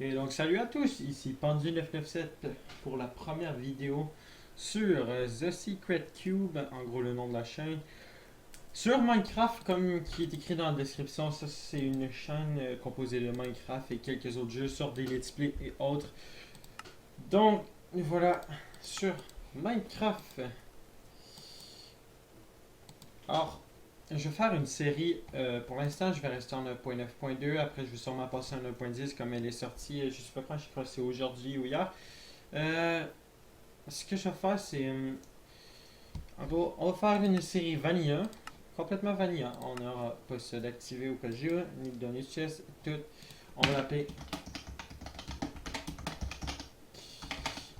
Et donc salut à tous, ici Pendu997 pour la première vidéo sur The Secret Cube, en gros le nom de la chaîne. Sur Minecraft, comme qui est écrit dans la description, ça c'est une chaîne composée de Minecraft et quelques autres jeux sur des let's play et autres. Donc voilà, sur Minecraft. Alors, je vais faire une série. Pour l'instant, je vais rester en 1.9.2. Après, je vais sûrement passer en 1.10 comme elle est sortie. Je sais pas quand, je crois que c'est aujourd'hui ou hier. Euh, Ce que je vais faire, c'est. En gros, on va faire une série vanilla. Complètement vanilla. On n'aura pas ça d'activer au cas où, ni de donner chest, tout. On va l'appeler.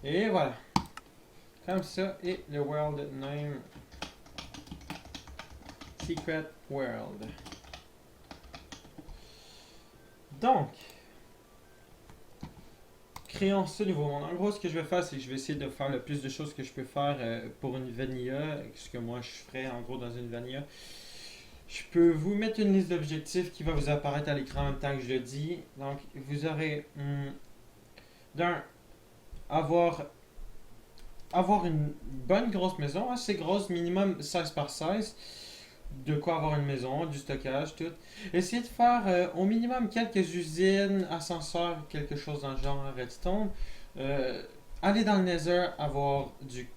Et voilà. Comme ça. Et le world name. Secret World. Donc. Créons ce nouveau monde. En gros, ce que je vais faire, c'est que je vais essayer de faire le plus de choses que je peux faire pour une vanilla. Ce que moi je ferais en gros dans une vanilla. Je peux vous mettre une liste d'objectifs qui va vous apparaître à l'écran en même temps que je le dis. Donc, vous aurez d'un, avoir une bonne grosse maison, assez grosse, minimum 16 par 16. De quoi avoir une maison, du stockage, tout. Essayez de faire au minimum quelques usines, ascenseurs, quelque chose dans le genre redstone. Aller dans le Nether, avoir du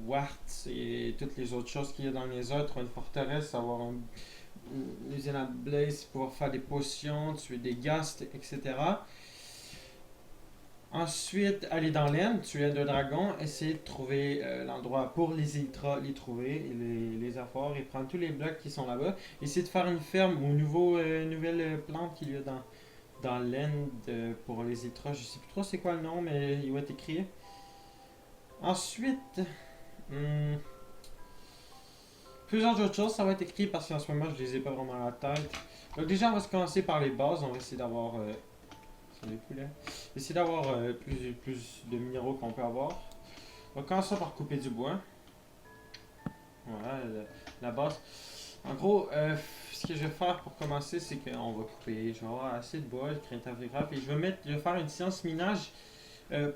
quartz et toutes les autres choses qu'il y a dans le Nether, trouver une forteresse, avoir une usine à blaze, pouvoir faire des potions, tuer des ghasts, etc. Ensuite, aller dans l'end, tuer deux dragons, essayer de trouver l'endroit pour les Elytras, les trouver, et les avoir et prendre tous les blocs qui sont là-bas. Essayer de faire une ferme aux nouvelles plantes qu'il y a dans l'end pour les Elytras. Je sais plus trop c'est quoi le nom, mais il va être écrit. Ensuite, hmm, plusieurs autres choses, ça va être écrit parce qu'en ce moment je les ai pas vraiment à la tête. Donc déjà, on va se commencer par les bases. On va essayer d'avoir sur les poulets. Essayer d'avoir plus de minéraux qu'on peut avoir. On va commencer par couper du bois. Voilà, la base. En gros, ce que je vais faire pour commencer, c'est qu'on va couper. Je vais avoir assez de bois, je crée un tabligraphe et je vais faire une séance minage.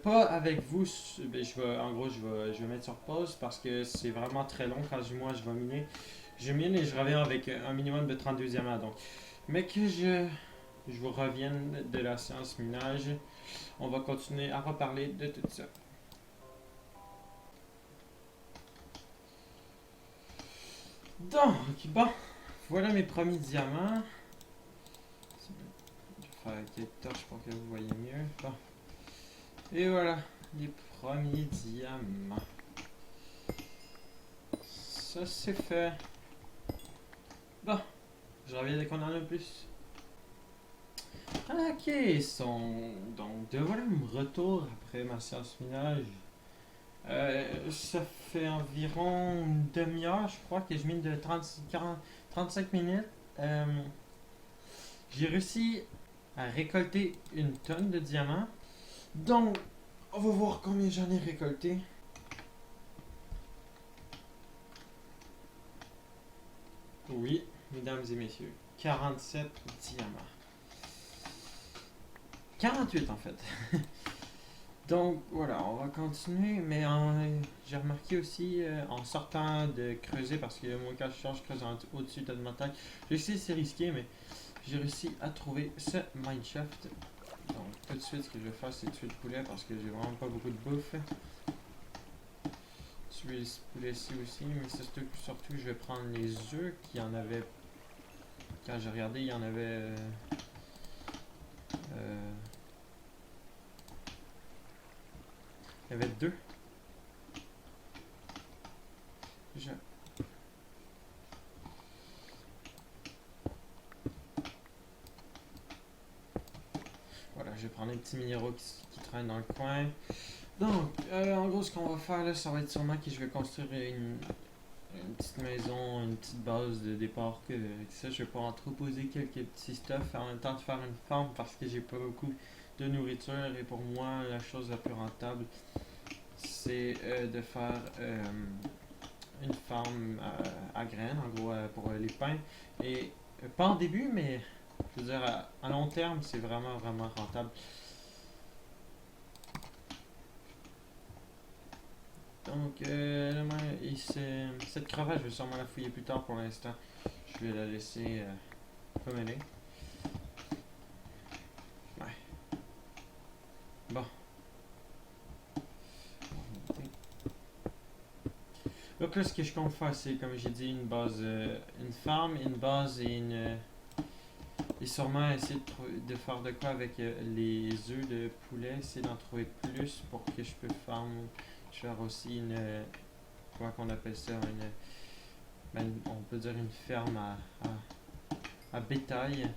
Pas avec vous, ben, en gros, je vais mettre sur pause parce que c'est vraiment très long quand moi je vais miner. Je mine et je reviens avec un minimum de 32 diamants. Donc, mais que je vous revienne de la séance minage. On va continuer à reparler de tout ça. Donc, bon, voilà mes premiers diamants. Je vais faire quelques torches pour que vous voyez mieux. Bon. Et voilà, les premiers diamants. Ça c'est fait. Bon, je reviens dès qu'on en a plus. Ok, donc de voilà mon retour après ma séance minage. Ça fait environ une demi-heure, je crois, que je mine de 30, 40, 35 minutes. Euh, j'ai réussi à récolter une tonne de diamants. Donc, on va voir combien j'en ai récolté. Oui, mesdames et messieurs, 47 diamants. 48 en fait. Donc voilà, on va continuer, mais j'ai remarqué aussi en sortant de creuser, parce que moi quand je creuse au-dessus de ma tête, je sais c'est risqué, mais j'ai réussi à trouver ce mineshaft. Donc tout de suite, ce que je vais faire, c'est tuer le poulet parce que j'ai vraiment pas beaucoup de bouffe. Tuer ce poulet-ci aussi, mais surtout je vais prendre les œufs qu'il y en avait. Quand j'ai regardé, il y en avait. Il y avait deux. Je... Voilà, je vais prendre les petits minéraux qui traînent dans le coin. Donc, en gros, ce qu'on va faire là, ça va être sûrement que je vais construire une petite maison, une petite base de départ. Que ça, je vais pouvoir entreposer quelques petits stuff en même temps de faire une farm parce que j'ai pas beaucoup de nourriture. Et pour moi, la chose la plus rentable, c'est de faire une farm à graines, en gros, pour les pains. Et pas en début, mais je veux dire, à long terme, c'est vraiment, vraiment rentable. Donc, cette crevette, je vais sûrement la fouiller plus tard pour l'instant. Je vais la laisser comme elle est. Ouais. Bon. Donc là, ce que je compte faire, c'est, comme j'ai dit, une base, une farm, une base et une... et sûrement essayer de faire de quoi avec les œufs de poulet, essayer d'en trouver plus pour que je peux farm. Je vais faire aussi une... comment qu'on appelle ça? On peut dire une ferme à bétail.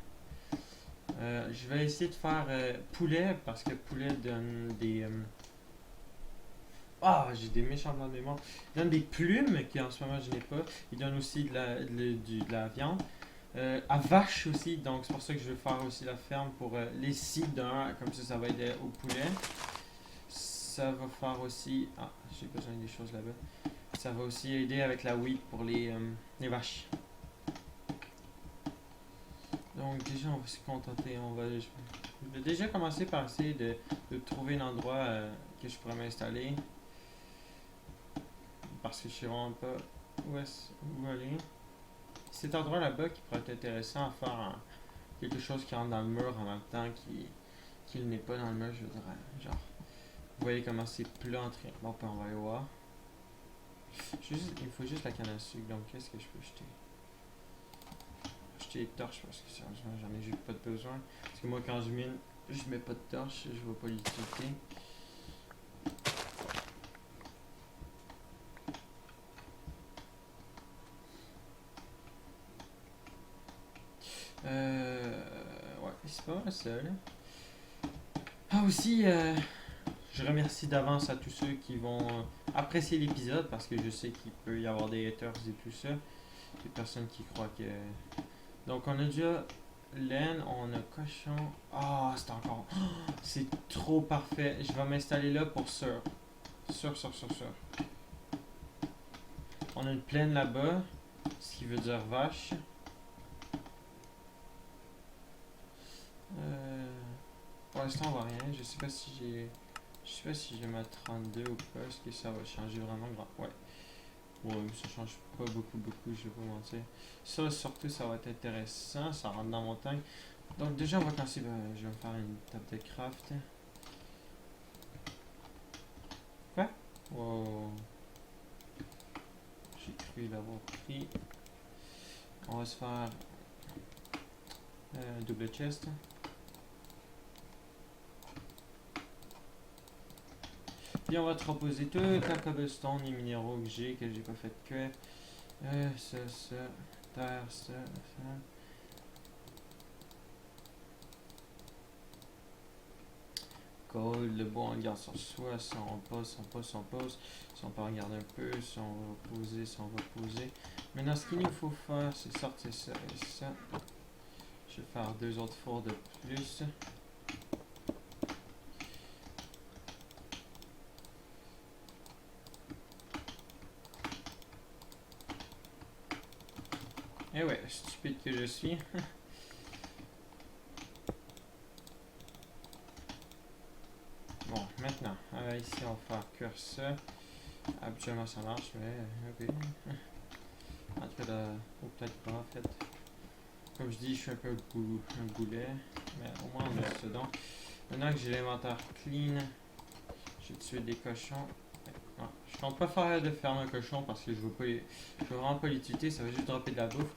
Je vais essayer de faire poulet parce que poulet donne des... j'ai des méchants blancs de mémoire. Il donne des plumes qui en ce moment je n'ai pas. Il donne aussi de la viande. À vache aussi, donc c'est pour ça que je vais faire aussi la ferme pour les cides d'un, comme ça va aider au poulet. Ça va faire aussi... Ah, j'ai besoin des choses là-bas. Ça va aussi aider avec la wheat pour les vaches. Donc déjà on va se contenter, je vais déjà commencer par essayer de trouver un endroit que je pourrais m'installer. Parce que je sais vraiment pas où aller. Cet endroit là-bas qui pourrait être intéressant à faire quelque chose qui rentre dans le mur en même temps qu'il n'est pas dans le mur, je dirais. Genre, vous voyez comment c'est plat en train. Bon, ben on va aller voir. Il me faut juste la canne à sucre, donc qu'est-ce que je peux jeter? Jeter des torches parce que sérieusement j'en ai juste pas de besoin. Parce que moi quand je mine, je mets pas de torches, je vois pas l'utilité. Ouais, c'est pas mal ça là. Ah aussi, je remercie d'avance à tous ceux qui vont apprécier l'épisode parce que je sais qu'il peut y avoir des haters et tout ça. Des personnes qui croient que... Donc on a déjà laine, on a cochon. Ah, c'est encore... c'est trop parfait. Je vais m'installer là pour sûr. Sûr. On a une plaine là-bas, ce qui veut dire vache. Pour l'instant on voit rien. Je sais pas si je vais mettre 32 ou pas. Est-ce que ça va changer vraiment grand? Ouais. Ouais, ça change pas beaucoup, je vais pas mentir. Ça, surtout, ça va être intéressant. Ça rentre dans mon tank. Donc, déjà, on va commencer. Je vais me faire une table de craft. Quoi? Wow. J'ai cru l'avoir pris. On va se faire un double chest. Puis on va te reposer tout la cobblestone, les minéraux que j'ai pas fait cuire. Ça, terre, ça. Gold, le bon on le garde sur soi, si on pose. Si on peut regarder un peu, si on va poser. Maintenant, ce qu'il nous faut faire, c'est sortir ça et ça. Je vais faire 2 autres fours de plus. Et ouais, stupide que je suis. Bon, maintenant, ici on va faire cuire ça. Habituellement ça marche, mais ok. En tout cas, ou peut-être pas en fait. Comme je dis, je suis un peu un boulet, mais au moins on a ça. Donc, maintenant que j'ai l'inventaire clean, j'ai tué des cochons. Ouais, je compte pas faire de ferme un cochon parce que je veux vraiment pas l'utilité, ça va juste dropper de la bouffe.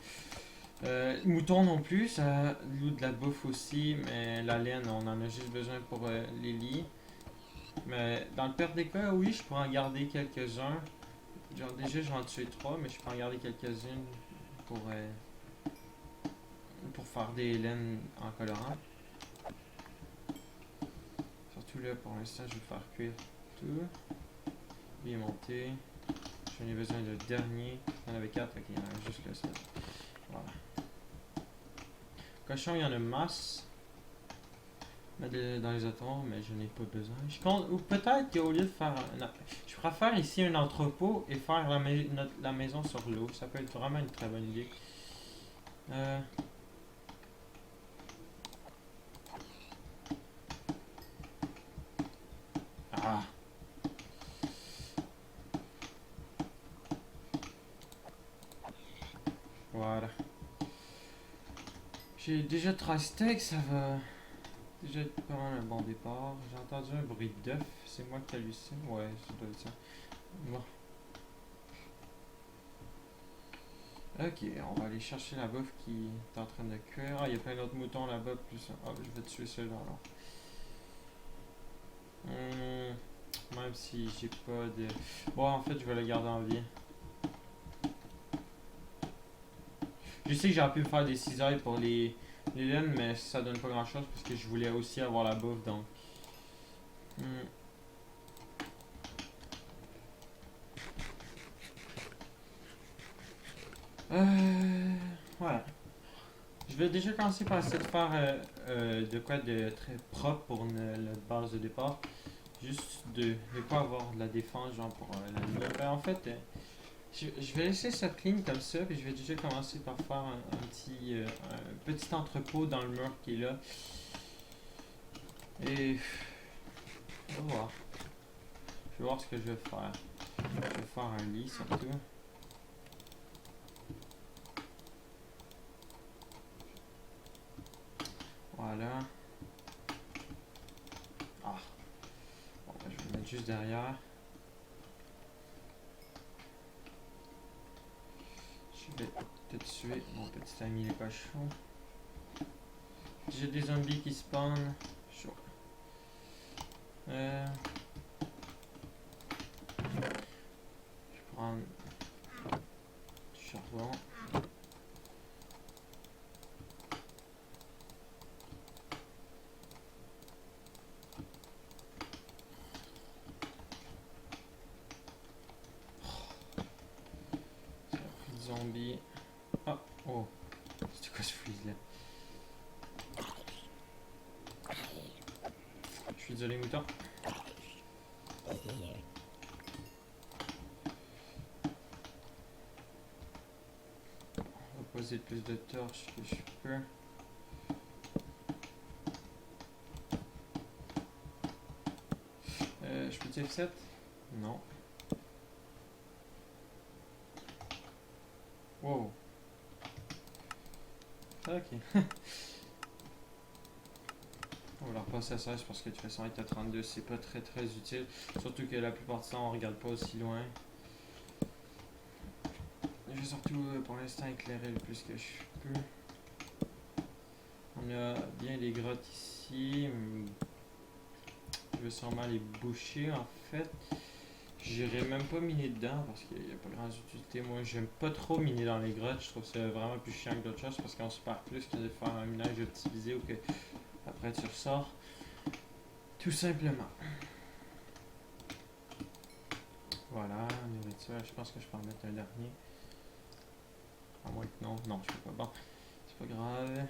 Mouton non plus, ça loot de la bouffe aussi, mais la laine, on en a juste besoin pour les lits. Mais dans le pire des cas, oui, je pourrais en garder quelques-uns. Genre déjà, je vais en tuer 3, mais je peux en garder quelques-unes pour faire des laines en colorant. Surtout là, pour l'instant, je vais faire cuire tout. Il est monté. J'en ai besoin de dernier. Il y en avait 4, il y en a juste là, ça. Voilà. Cochon, il y en a masse. Dans les atomes, mais je n'ai pas besoin. Ou peut-être qu'au lieu de faire... je préfère ici un entrepôt et faire la maison sur l'eau. Ça peut être vraiment une très bonne idée. Ah. Voilà. J'ai déjà 13 steaks, ça va déjà être pas mal un bon départ. J'ai entendu un bruit d'œuf, c'est moi qui hallucine. Ouais, ça doit être ça. Bon. Ok, on va aller chercher la bouffe qui est en train de cuire. Ah, il y a plein d'autres moutons là-bas. Plus... Ah, je vais tuer ceux-là alors. Même si j'ai pas de... Bon, en fait, je vais le garder en vie. Je sais que j'aurais pu me faire des cisailles pour les laines, mais ça donne pas grand-chose parce que je voulais aussi avoir la bouffe, donc... Ouais. Je vais déjà commencer par essayer de faire de quoi de très propre pour notre base de départ. Juste de pas avoir de la défense, genre pour la nuit. Ben, en fait, je vais laisser ça clean comme ça, puis je vais déjà commencer par faire un petit entrepôt dans le mur qui est là. Et on va voir. Je vais voir ce que je vais faire. Je vais faire un lit surtout. Voilà. Ah. Bon, ben, je vais le mettre juste derrière. Je vais te tuer mon petit ami les cochons. J'ai des zombies qui spawnent. Chaud. Je vais prendre du charbon. Zombie. Ah, oh. C'était quoi ce freeze là? Je suis désolé, mouton. On va poser plus de torches que je peux. Je peux dire 7? Non. Wow. Ok. On va leur passer à 16 parce que de toute façon être à 32 c'est pas très utile. Surtout que la plupart du temps on regarde pas aussi loin. Je vais surtout pour l'instant éclairer le plus que je peux. On a bien des grottes ici. Je vais sûrement les boucher en fait. J'irai même pas miner dedans parce qu'il n'y a pas grande utilité. Moi j'aime pas trop miner dans les grottes. Je trouve ça vraiment plus chiant que d'autres choses parce qu'on se perd plus que de faire un minage optimisé ou que après tu ressors. Tout simplement. Voilà, nourriture. Je pense que je peux en mettre un dernier. À moins que non. Non, je peux pas. Bon, c'est pas grave.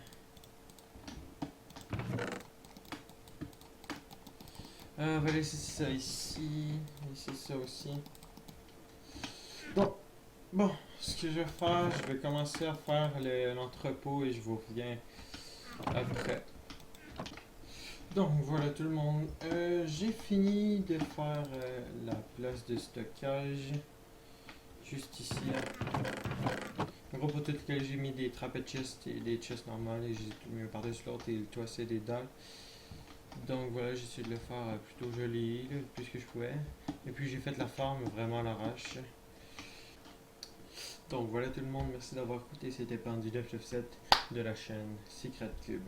On va laisser ça ici. Laisser ça aussi. Bon, ce que je vais faire, je vais commencer à faire l'entrepôt et je vous reviens après. Donc voilà tout le monde. J'ai fini de faire la place de stockage. Juste ici. En gros, pour tout lequel j'ai mis des trapèzes chests et des chests normales et j'ai tout mis par-dessus l'autre et le toit c'est des dalles. Donc voilà, j'ai essayé de le faire plutôt joli, le plus que je pouvais. Et puis j'ai fait la forme vraiment à l'arrache. Donc voilà tout le monde, merci d'avoir écouté cet épindu 997 de la chaîne Secret Cube.